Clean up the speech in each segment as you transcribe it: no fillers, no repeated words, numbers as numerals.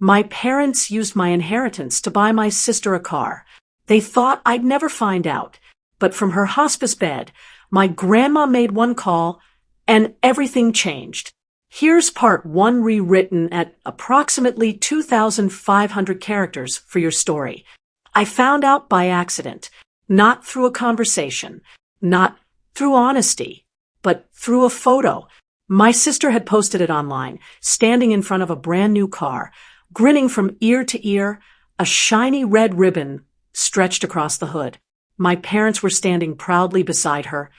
My parents used my inheritance to buy my sister a car. They thought I'd never find out. But from her hospice bed, my grandma made one call, and everything changed. Here's part one rewritten at approximately 2,500 characters for your story. I found out by accident, not through a conversation, not through honesty, but through a photo. My sister had posted it online, standing in front of a brand new car, grinning from ear to ear, a shiny red ribbon stretched across the hood. My parents were standing proudly beside her,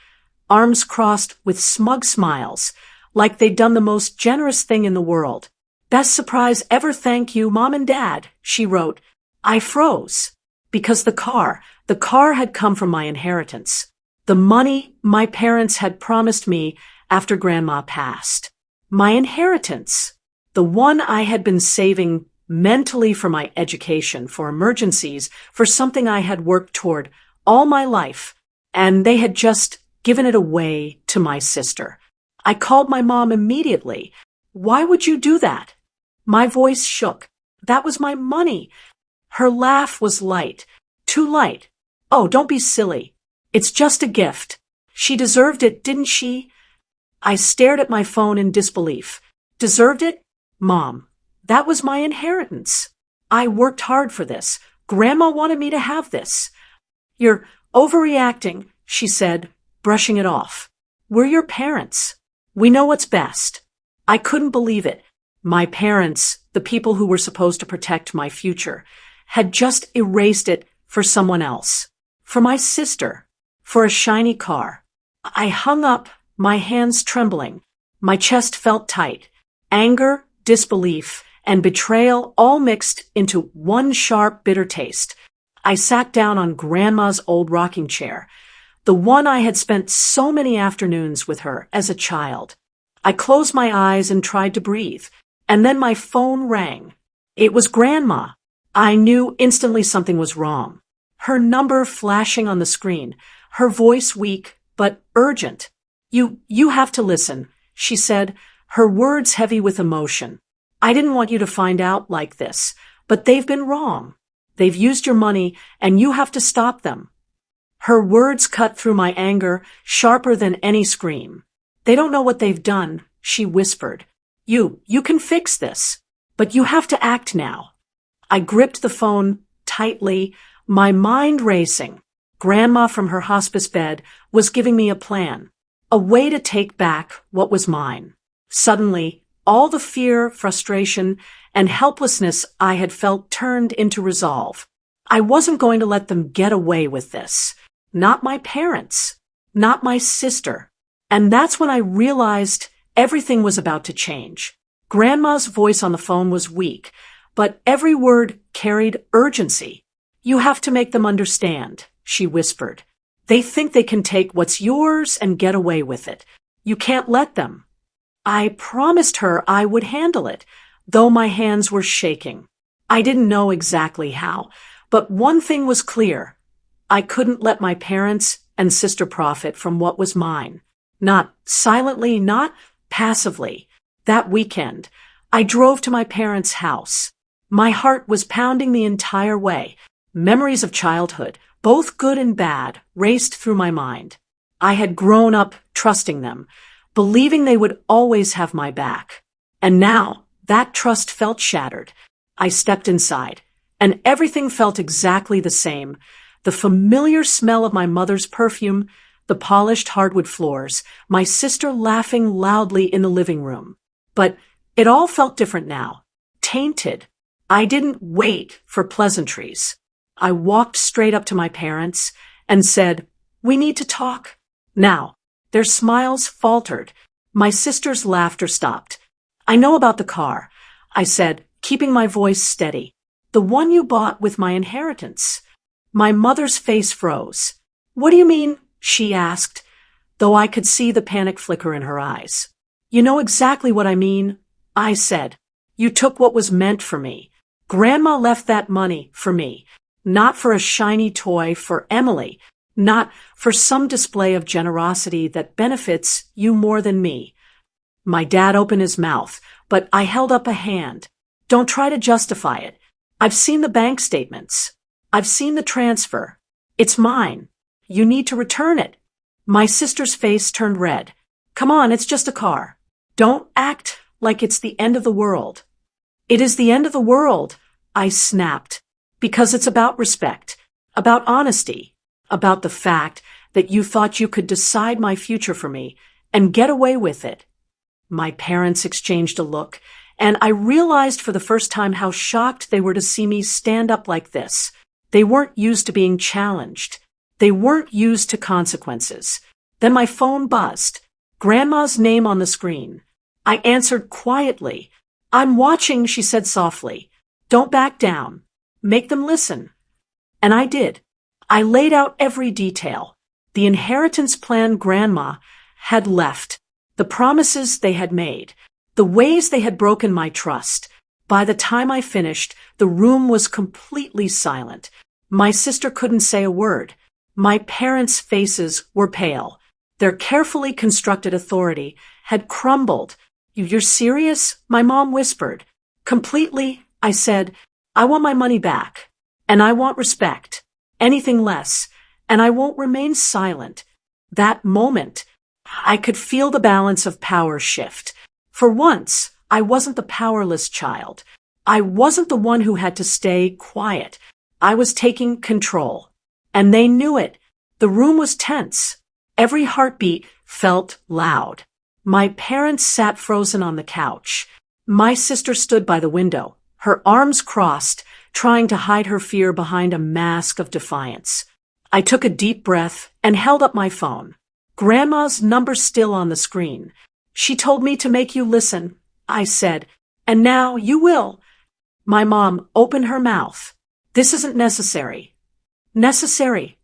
arms crossed with smug smiles, like they'd done the most generous thing in the world. "Best surprise ever, thank you, Mom and Dad," she wrote. I froze, because the car had come from my inheritance. The money my parents had promised me after Grandma passed. My inheritance, the one I had been saving mentally for my education, for emergencies, for something I had worked toward all my life, and they had just given it away to my sister. I called my mom immediately. "Why would you do that?" My voice shook. "That was my money." Her laugh was light, too light. "Oh, don't be silly. It's just a gift. She deserved it, didn't she?" I stared at my phone in disbelief. Deserved it? Mom, that was my inheritance. I worked hard for this. Grandma wanted me to have this. "You're overreacting," she said, brushing it off. "We're your parents. We know what's best." I couldn't believe it. My parents, the people who were supposed to protect my future, had just erased it for someone else. For my sister. For a shiny car. I hung up, my hands trembling. My chest felt tight. Anger, disbelief, and betrayal all mixed into one sharp, bitter taste. I sat down on Grandma's old rocking chair, the one I had spent so many afternoons with her as a child. I closed my eyes and tried to breathe, and then my phone rang. It was Grandma. I knew instantly something was wrong. Her number flashing on the screen, her voice weak but urgent. You have to listen," she said, her words heavy with emotion. "I didn't want you to find out like this, but they've been wrong. They've used your money, and you have to stop them." Her words cut through my anger, sharper than any scream. "They don't know what they've done," she whispered. You can fix this, but you have to act now." I gripped the phone tightly, my mind racing. Grandma from her hospice bed was giving me a plan, a way to take back what was mine. Suddenly, all the fear, frustration, and helplessness I had felt turned into resolve. I wasn't going to let them get away with this. Not my parents. Not my sister. And that's when I realized everything was about to change. Grandma's voice on the phone was weak, but every word carried urgency. "You have to make them understand," she whispered. "They think they can take what's yours and get away with it. You can't let them." I promised her I would handle it, though my hands were shaking. I didn't know exactly how, but one thing was clear. I couldn't let my parents and sister profit from what was mine. Not silently, not passively. That weekend, I drove to my parents' house. My heart was pounding the entire way. Memories of childhood, both good and bad, raced through my mind. I had grown up trusting them, believing they would always have my back. And now, that trust felt shattered. I stepped inside, and everything felt exactly the same. The familiar smell of my mother's perfume, the polished hardwood floors, my sister laughing loudly in the living room. But it all felt different now. Tainted. I didn't wait for pleasantries. I walked straight up to my parents and said, "We need to talk now." Their smiles faltered. My sister's laughter stopped. "I know about the car," I said, keeping my voice steady. "The one you bought with my inheritance." My mother's face froze. "What do you mean?" she asked, though I could see the panic flicker in her eyes. "You know exactly what I mean," I said. "You took what was meant for me. Grandma left that money for me, not for a shiny toy for Emily, not for some display of generosity that benefits you more than me." My dad opened his mouth, but I held up a hand. Don't try to justify it. I've seen the bank statements. I've seen the transfer. It's mine. You need to return it. My sister's face turned red. Come on, it's just a car. Don't act like it's the end of the world. It is the end of the world, I snapped, because it's about respect, about honesty, about the fact that you thought you could decide my future for me and get away with it. My parents exchanged a look, and I realized for the first time how shocked they were to see me stand up like this. They weren't used to being challenged. They weren't used to consequences. Then my phone buzzed. Grandma's name on the screen. I answered quietly. I'm watching, she said softly. Don't back down. Make them listen. And I did. I laid out every detail. The inheritance plan Grandma had left, the promises they had made, the ways they had broken my trust. By the time I finished, the room was completely silent. My sister couldn't say a word. My parents' faces were pale. Their carefully constructed authority had crumbled. You're serious? My mom whispered. Completely, I said. I want my money back. And I want respect. Anything less. And I won't remain silent. That moment, I could feel the balance of power shift. For once, I wasn't the powerless child. I wasn't the one who had to stay quiet. I was taking control. And they knew it. The room was tense. Every heartbeat felt loud. My parents sat frozen on the couch. My sister stood by the window, her arms crossed, trying to hide her fear behind a mask of defiance. I took a deep breath and held up my phone. Grandma's number's still on the screen. She told me to make you listen, I said, and now you will. My mom opened her mouth. This isn't necessary. Necessary.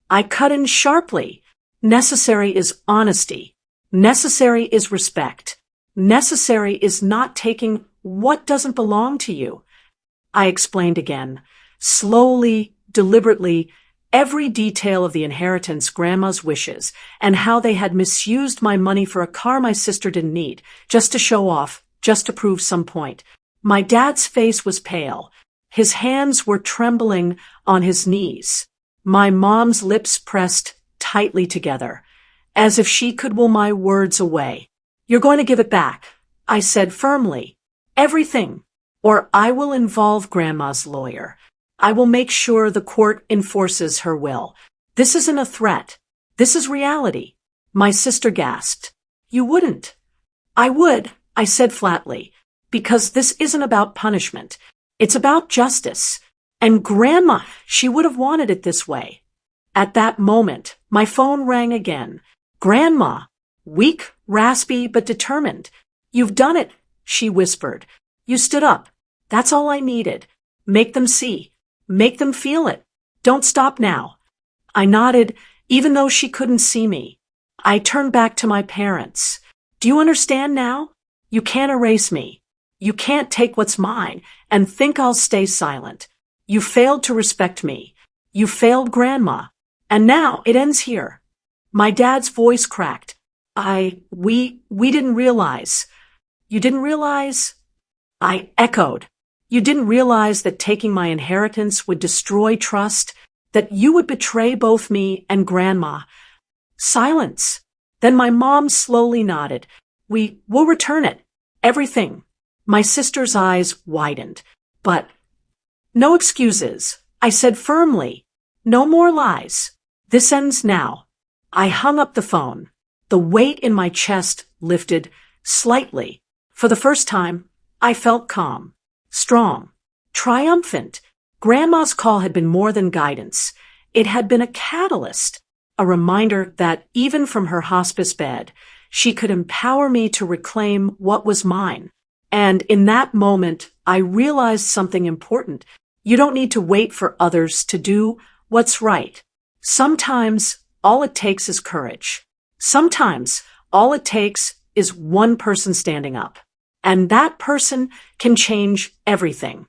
I cut in sharply. Necessary is honesty. Necessary is respect. Necessary is not taking what doesn't belong to you. I explained again, slowly, deliberately, every detail of the inheritance, Grandma's wishes, and how they had misused my money for a car my sister didn't need, just to show off, just to prove some point. My dad's face was pale. His hands were trembling on his knees. My mom's lips pressed tightly together, as if she could will my words away. You're going to give it back, I said firmly. Everything, or I will involve Grandma's lawyer. I will make sure the court enforces her will. This isn't a threat. This is reality. My sister gasped. You wouldn't. I would, I said flatly, because this isn't about punishment. It's about justice. And Grandma, she would have wanted it this way. At that moment, my phone rang again. Grandma, weak, raspy, but determined. You've done it, she whispered. You stood up. That's all I needed. Make them see. Make them feel it. Don't stop now. I nodded, even though she couldn't see me. I turned back to my parents. Do you understand now? You can't erase me. You can't take what's mine and think I'll stay silent. You failed to respect me. You failed Grandma. And now it ends here. My dad's voice cracked. We didn't realize. You didn't realize? I echoed. You didn't realize that taking my inheritance would destroy trust, that you would betray both me and Grandma. Silence. Then my mom slowly nodded. We'll return it. Everything. My sister's eyes widened. But no excuses, I said firmly. No more lies. This ends now. I hung up the phone. The weight in my chest lifted slightly. For the first time, I felt calm, strong, triumphant. Grandma's call had been more than guidance. It had been a catalyst, a reminder that even from her hospice bed, she could empower me to reclaim what was mine. And in that moment, I realized something important. You don't need to wait for others to do what's right. Sometimes all it takes is courage. Sometimes all it takes is one person standing up. And that person can change everything.